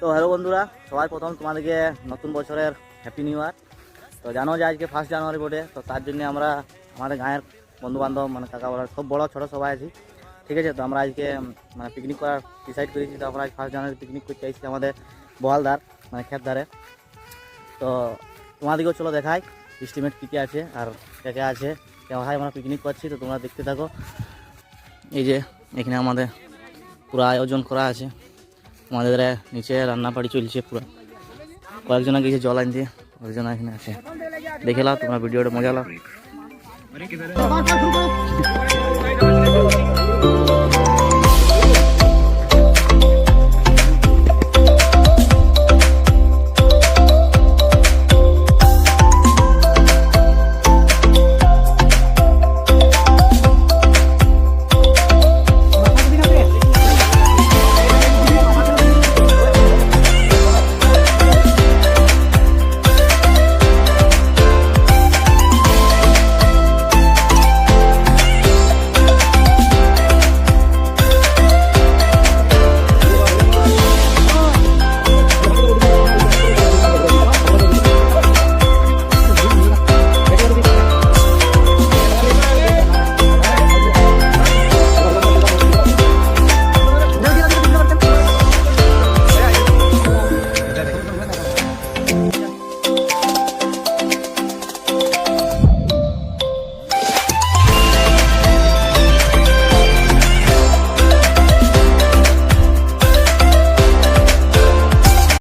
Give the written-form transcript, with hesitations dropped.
তো হ্যালো বন্ধুরা, সবাই প্রথম তোমাদেরকে নতুন বছরের হ্যাপি নিউ ইয়ার। তো জানো যে আজকে 1 জানুয়ারি বটে, তো তার জন্য আমরা আমাদের গাঁয়ের বন্ধুবান্ধব মানে কাকা বলা সব বড় ছোটো সবাই আছি, ঠিক আছে। তো আমরা আজকে মানে পিকনিক করার ডিসাইড করেছি। তো আমরা আজ 1 জানুয়ারি পিকনিক করতে আসছি আমাদের বোয়ালদার মানে ক্ষেত ধারে। তো তোমাদেরকেও চলো দেখাই এস্টিমেট কী কী আছে আর কে আছে, কোথায় আমরা পিকনিক করছি। তো তোমরা দেখতে থাকো। এই যে এখানে আমাদের পুরো আয়োজন করা আছে, আমাদের নিচে রান্না বাড়ি চলছে পুরো। কয়েকজন গিয়েছে জল আনতে, কয়েকজন এখানে আছে। দেখে নাও তোমরা ভিডিওটা, মজা নাও।